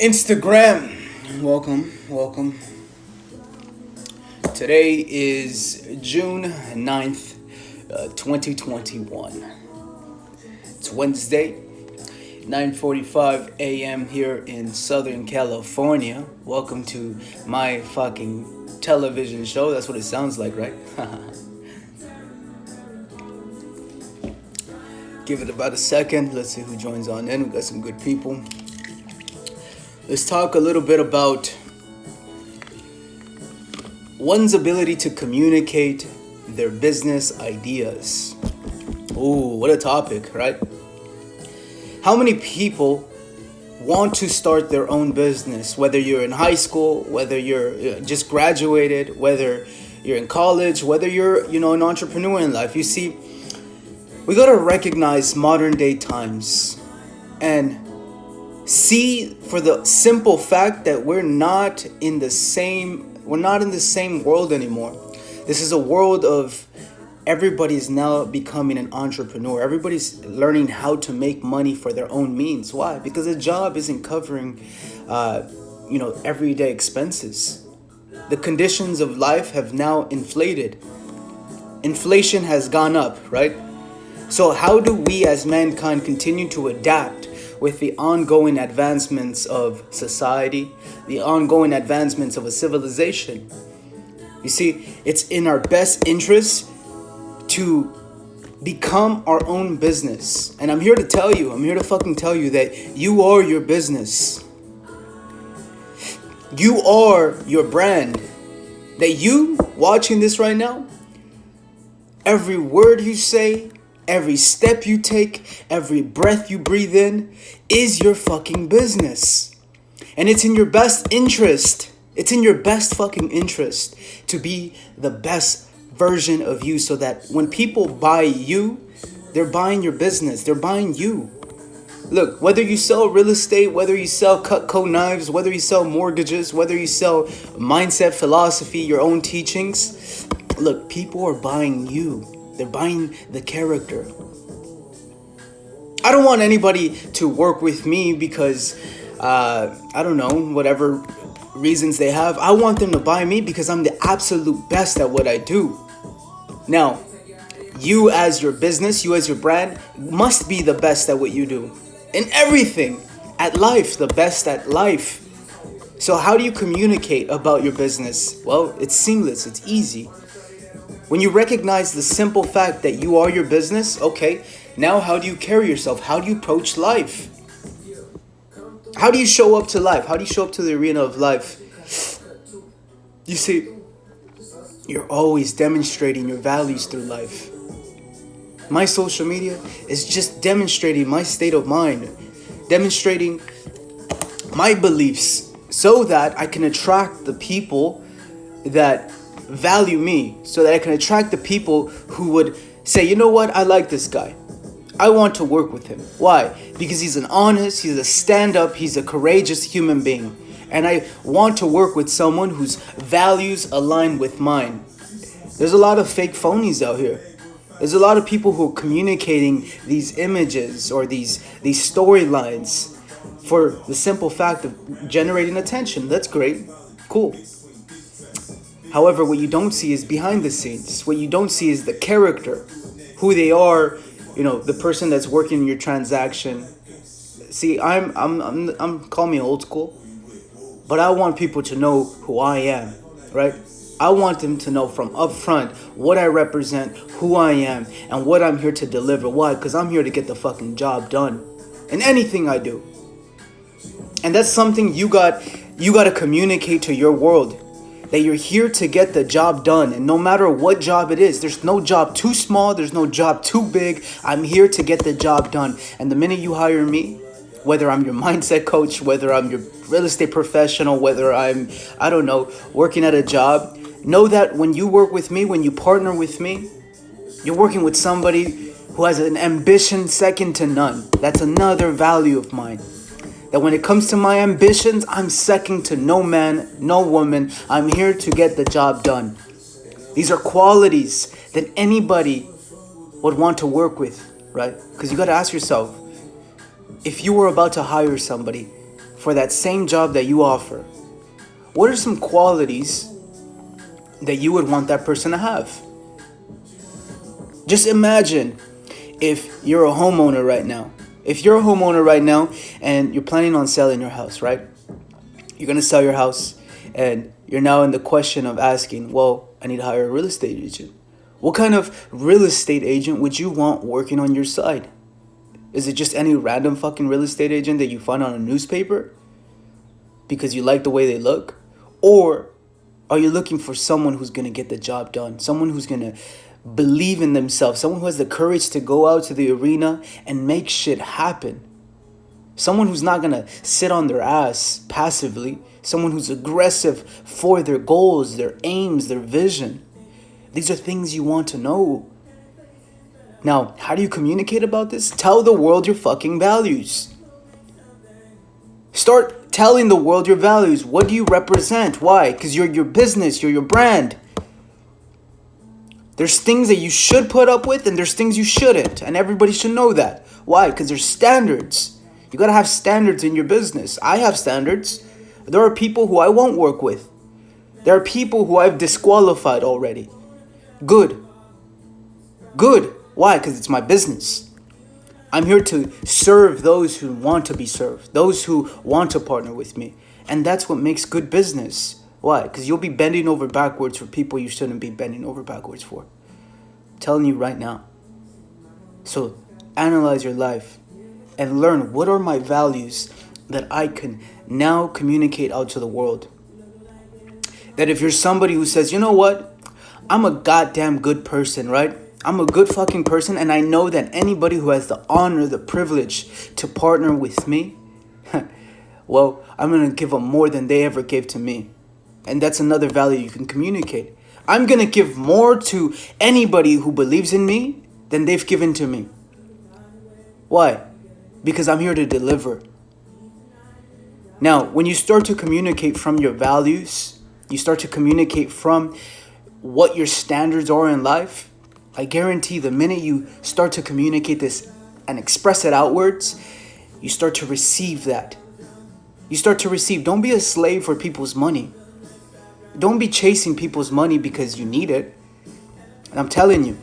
Instagram. Welcome. Today is June 9th, 2021. It's Wednesday, 9:45 a.m. here in Southern California. Welcome to my fucking television show. That's what it sounds like, right? Give it about a second. Let's see who joins on in. We got some good people. Let's talk a little bit about one's ability to communicate their business ideas. Ooh, what a topic, right? How many people want to start their own business? Whether you're in high school, whether you're just graduated, whether you're in college, whether you're, an entrepreneur in life. You see, we got to recognize modern day times and see for the simple fact that we're not in the same world anymore. This is a world of everybody's now becoming an entrepreneur. Everybody's learning how to make money for their own means. Why? Because a job isn't covering everyday expenses. The conditions of life have now inflated. Inflation has gone up, right? So how do we as mankind continue to adapt with the ongoing advancements of society, the ongoing advancements of a civilization? You see, it's in our best interest to become our own business. And I'm here to fucking tell you that you are your business. You are your brand. That you watching this right now, every word you say, every step you take, every breath you breathe in is your fucking business. And it's in your best interest. It's in your best fucking interest to be the best version of you, so that when people buy you, they're buying your business. They're buying you. Look, whether you sell real estate, whether you sell Cutco knives, whether you sell mortgages, whether you sell mindset, philosophy, your own teachings, look, people are buying you. They're buying the character. I don't want anybody to work with me because, whatever reasons they have. I want them to buy me because I'm the absolute best at what I do. Now, you as your business, you as your brand, must be the best at what you do. In everything. At life, the best at life. So how do you communicate about your business? Well, it's seamless. It's easy. When you recognize the simple fact that you are your business, okay, now how do you carry yourself? How do you approach life? How do you show up to life? How do you show up to the arena of life? You see, you're always demonstrating your values through life. My social media is just demonstrating my state of mind, demonstrating my beliefs so that I can attract the people that value me, so that I can attract the people who would say, you know what, I like this guy. I want to work with him. Why? Because he's an honest, he's a stand-up, he's a courageous human being. And I want to work with someone whose values align with mine. There's a lot of fake phonies out here. There's a lot of people who are communicating these images or these storylines for the simple fact of generating attention. That's great. Cool. However, what you don't see is behind the scenes. What you don't see is the character, who they are, the person that's working in your transaction. See, I'm call me old school, but I want people to know who I am, right? I want them to know from up front what I represent, who I am, and what I'm here to deliver. Why? Because I'm here to get the fucking job done in anything I do. And that's something you got to communicate to your world. That you're here to get the job done. And no matter what job it is, there's no job too small, there's no job too big. I'm here to get the job done. And the minute you hire me, whether I'm your mindset coach, whether I'm your real estate professional, whether I'm, working at a job, know that when you work with me, when you partner with me, you're working with somebody who has an ambition second to none. That's another value of mine. That when it comes to my ambitions, I'm second to no man, no woman. I'm here to get the job done. These are qualities that anybody would want to work with, right? Because you got to ask yourself, if you were about to hire somebody for that same job that you offer, what are some qualities that you would want that person to have? Just imagine if you're a homeowner right now. If you're a homeowner right now and you're planning on selling your house, right? You're going to sell your house and you're now in the question of asking, well, I need to hire a real estate agent. What kind of real estate agent would you want working on your side? Is it just any random fucking real estate agent that you find on a newspaper because you like the way they look? Or are you looking for someone who's going to get the job done? Someone who's going to believe in themselves. Someone who has the courage to go out to the arena and make shit happen. Someone who's not going to sit on their ass passively. Someone who's aggressive for their goals, their aims, their vision. These are things you want to know. Now, how do you communicate about this? Tell the world your fucking values. Start telling the world your values. What do you represent? Why? Because you're your business, you're your brand. There's things that you should put up with and there's things you shouldn't. And everybody should know that. Why? Because there's standards. You got to have standards in your business. I have standards. There are people who I won't work with. There are people who I've disqualified already. Good. Why? Because it's my business. I'm here to serve those who want to be served. Those who want to partner with me. And that's what makes good business. Why? Because you'll be bending over backwards for people you shouldn't be bending over backwards for. I'm telling you right now. So analyze your life and learn what are my values that I can now communicate out to the world. That if you're somebody who says, you know what? I'm a goddamn good person, right? I'm a good fucking person, and I know that anybody who has the honor, the privilege to partner with me, well, I'm going to give them more than they ever gave to me. And that's another value you can communicate. I'm going to give more to anybody who believes in me than they've given to me. Why? Because I'm here to deliver. Now, when you start to communicate from your values, you start to communicate from what your standards are in life, I guarantee the minute you start to communicate this and express it outwards, you start to receive that. You start to receive. Don't be a slave for people's money. Don't be chasing people's money because you need it. And I'm telling you,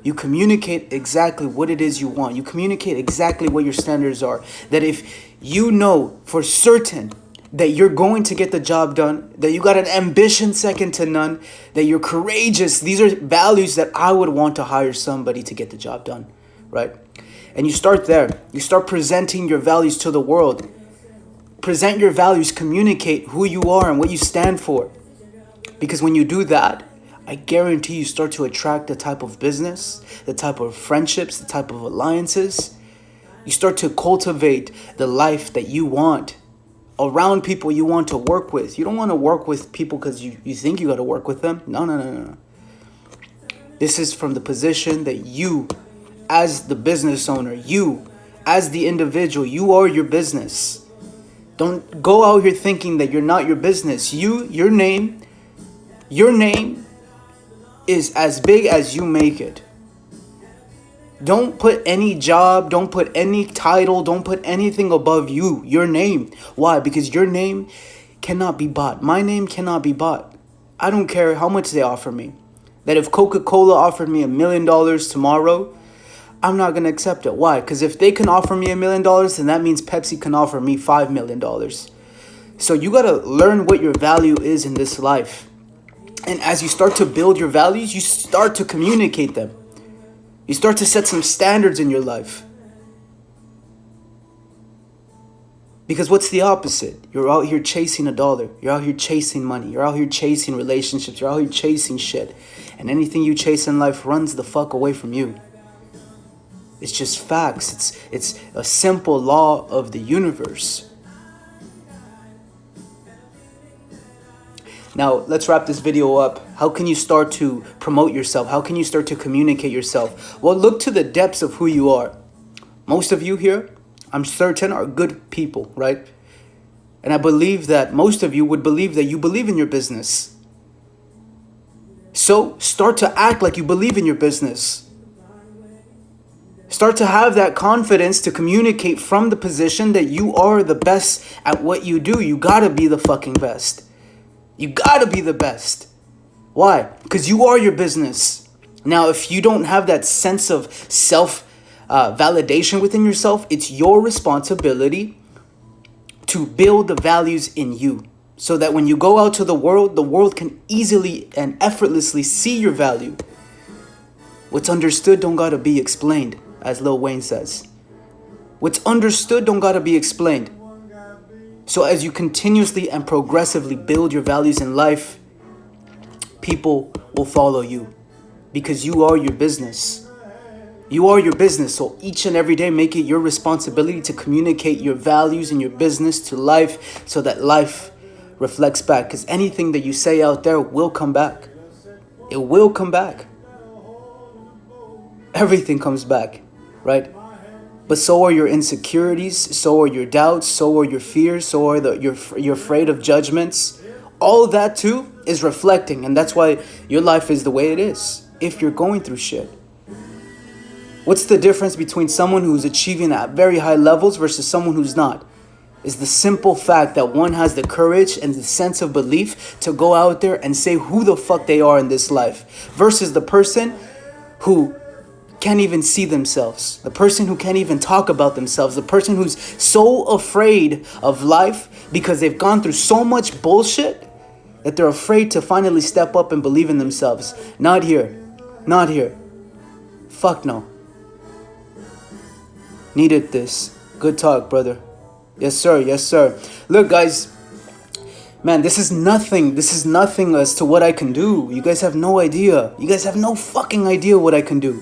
you communicate exactly what it is you want. You communicate exactly what your standards are. That if you know for certain that you're going to get the job done, that you got an ambition second to none, that you're courageous. These are values that I would want to hire somebody to get the job done, right? And you start there. You start presenting your values to the world. Present your values, communicate who you are and what you stand for. Because when you do that, I guarantee you start to attract the type of business, the type of friendships, the type of alliances. You start to cultivate the life that you want around people you want to work with. You don't want to work with people because you think you got to work with them. No. This is from the position that you, as the business owner, you, as the individual, you are your business. Don't go out here thinking that you're not your business. Your name is as big as you make it. Don't put any job, don't put any title, don't put anything above you, your name. Why? Because your name cannot be bought. My name cannot be bought. I don't care how much they offer me. That if Coca-Cola offered me $1 million tomorrow, I'm not going to accept it. Why? Because if they can offer me $1 million, then that means Pepsi can offer me $5 million. So you got to learn what your value is in this life. And as you start to build your values, you start to communicate them. You start to set some standards in your life. Because what's the opposite? You're out here chasing a dollar. You're out here chasing money. You're out here chasing relationships. You're out here chasing shit. And anything you chase in life runs the fuck away from you. It's just facts. It's a simple law of the universe. Now, let's wrap this video up. How can you start to promote yourself? How can you start to communicate yourself? Well, look to the depths of who you are. Most of you here, I'm certain, are good people, right? And I believe that most of you would believe that you believe in your business. So start to act like you believe in your business. Start to have that confidence to communicate from the position that you are the best at what you do. You gotta be the fucking best. You gotta be the best. Why? Because you are your business. Now, if you don't have that sense of self validation within yourself, it's your responsibility to build the values in you, so that when you go out to the world can easily and effortlessly see your value. What's understood don't gotta be explained, as Lil Wayne says. What's understood don't gotta be explained. So as you continuously and progressively build your values in life, people will follow you, because you are your business. You are your business, so each and every day make it your responsibility to communicate your values and your business to life, so that life reflects back. Because anything that you say out there will come back. It will come back. Everything comes back, right? But so are your insecurities, so are your doubts, so are your fears, so are you're afraid of judgments. All that too is reflecting, and that's why your life is the way it is. If you're going through shit, what's the difference between someone who's achieving at very high levels versus someone who's not? Is the simple fact that one has the courage and the sense of belief to go out there and say who the fuck they are in this life, versus the person who can't even see themselves, the person who can't even talk about themselves, the person who's so afraid of life because they've gone through so much bullshit that they're afraid to finally step up and believe in themselves. Not here. Not here. Fuck no. Needed this. Good talk, brother. Yes, sir. Yes, sir. Look, guys. Man, this is nothing. This is nothing as to what I can do. You guys have no idea. You guys have no fucking idea what I can do.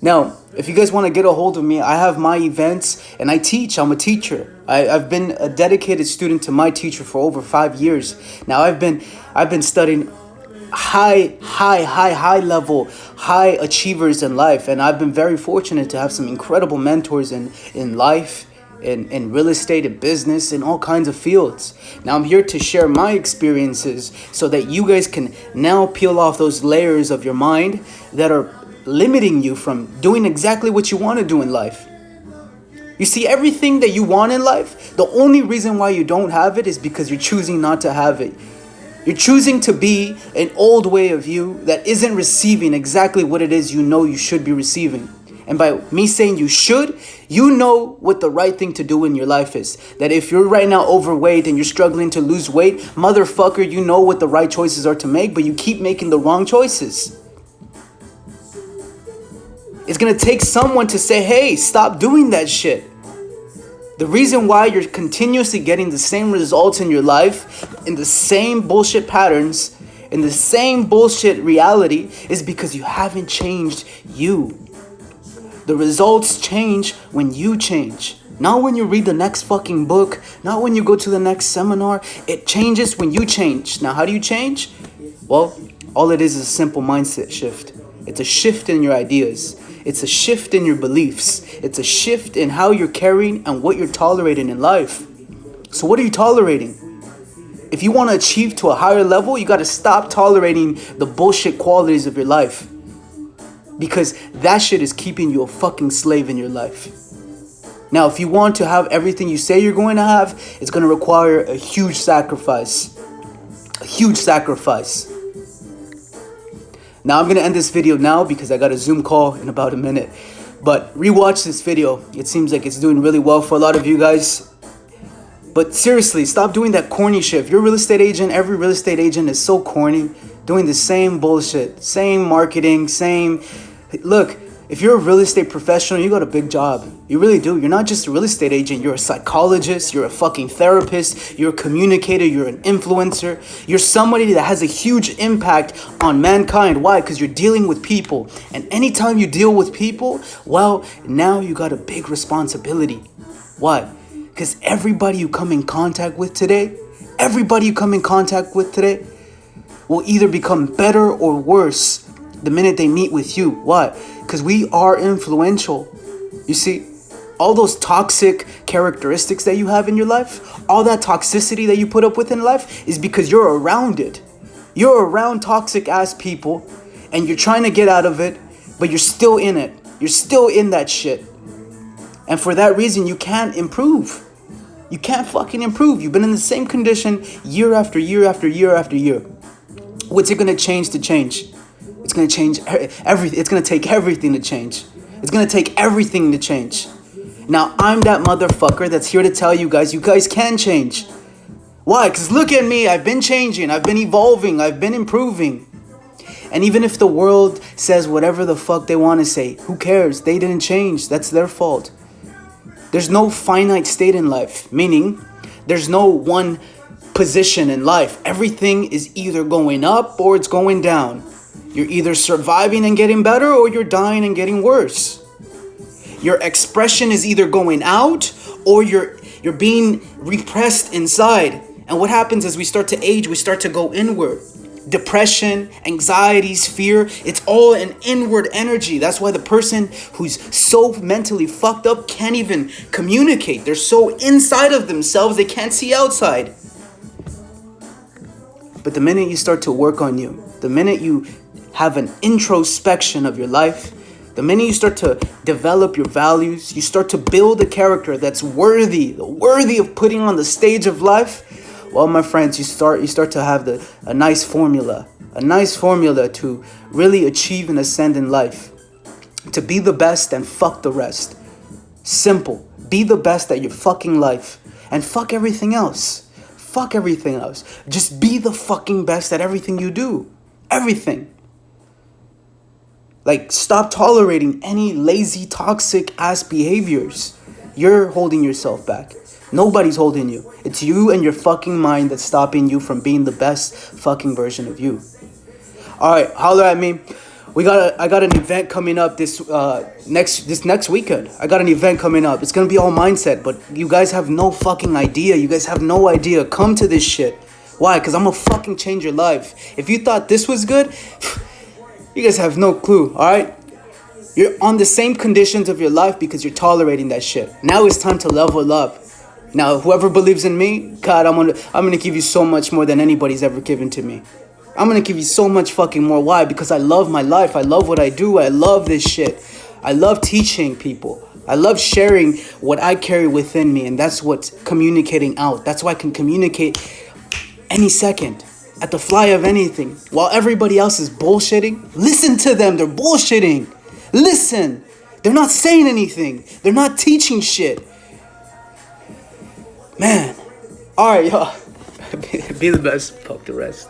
Now, if you guys want to get a hold of me, I have my events and I teach. I'm a teacher. I've been a dedicated student to my teacher for over 5 years. Now, I've been studying high level, high achievers in life. And I've been very fortunate to have some incredible mentors in life, in real estate, in business, in all kinds of fields. Now I'm here to share my experiences so that you guys can now peel off those layers of your mind that are limiting you from doing exactly what you want to do in life. You see, everything that you want in life, the only reason why you don't have it is because you're choosing not to have it. You're choosing to be an old way of you that isn't receiving exactly what it is you know you should be receiving. And by me saying you should, you know what the right thing to do in your life is. That if you're right now overweight and you're struggling to lose weight, motherfucker, you know what the right choices are to make, but you keep making the wrong choices. It's going to take someone to say, hey, stop doing that shit. The reason why you're continuously getting the same results in your life, in the same bullshit patterns, in the same bullshit reality, is because you haven't changed you. The results change when you change. Not when you read the next fucking book, not when you go to the next seminar. It changes when you change. Now, how do you change? Well, all it is a simple mindset shift. It's a shift in your ideas. It's a shift in your beliefs. It's a shift in how you're carrying and what you're tolerating in life. So what are you tolerating? If you want to achieve to a higher level, you got to stop tolerating the bullshit qualities of your life. Because that shit is keeping you a fucking slave in your life. Now, if you want to have everything you say you're going to have, it's going to require a huge sacrifice. A huge sacrifice. Now, I'm going to end this video now because I got a Zoom call in about a minute. But rewatch this video. It seems like it's doing really well for a lot of you guys. But seriously, stop doing that corny shit. If you're a real estate agent, every real estate agent is so corny. Doing the same bullshit. Same marketing, same... Look, if you're a real estate professional, you got a big job. You really do. You're not just a real estate agent. You're a psychologist. You're a fucking therapist. You're a communicator. You're an influencer. You're somebody that has a huge impact on mankind. Why? Because you're dealing with people. And anytime you deal with people, well, now you got a big responsibility. Why? Because everybody you come in contact with today will either become better or worse the minute they meet with you. Why? Because we are influential. You see, all those toxic characteristics that you have in your life, all that toxicity that you put up with in life is because you're around it. You're around toxic ass people and you're trying to get out of it, but you're still in it. You're still in that shit. And for that reason, you can't improve. You can't fucking improve. You've been in the same condition year after year after year after year. What's it gonna change to change? It's gonna change everything. It's gonna take everything to change. It's gonna take everything to change. Now, I'm that motherfucker that's here to tell you guys can change. Why? Because look at me. I've been changing. I've been evolving. I've been improving. And even if the world says whatever the fuck they want to say, who cares? They didn't change. That's their fault. There's no finite state in life, meaning there's no one position in life. Everything is either going up or it's going down. You're either surviving and getting better or you're dying and getting worse. Your expression is either going out or you're being repressed inside. And what happens as we start to age, we start to go inward. Depression, anxieties, fear, it's all an inward energy. That's why the person who's so mentally fucked up can't even communicate. They're so inside of themselves, they can't see outside. But the minute you start to work on you, the minute you have an introspection of your life, the minute you start to develop your values, you start to build a character that's worthy of putting on the stage of life, well, my friends, you start to have a nice formula to really achieve and ascend in life. To be the best and fuck the rest. Simple. Be the best at your fucking life and fuck everything else. Fuck everything else. Just be the fucking best at everything you do. Everything. Like, stop tolerating any lazy, toxic ass behaviors. You're holding yourself back. Nobody's holding you. It's you and your fucking mind that's stopping you from being the best fucking version of you. Alright, holler at me. I got an event coming up this next weekend. I got an event coming up. It's gonna be all mindset, but you guys have no fucking idea. You guys have no idea. Come to this shit. Why? Because I'm gonna fucking change your life. If you thought this was good, you guys have no clue, alright? You're on the same conditions of your life because you're tolerating that shit. Now it's time to level up. Now, whoever believes in me, God, I'm gonna give you so much more than anybody's ever given to me. I'm gonna give you so much fucking more. Why? Because I love my life. I love what I do. I love this shit. I love teaching people. I love sharing what I carry within me, and that's what's communicating out. That's why I can communicate any second, at the fly of anything. While everybody else is bullshitting, listen to them. They're bullshitting. Listen. They're not saying anything. They're not teaching shit. Man. Alright, y'all. Be the best. Fuck the rest.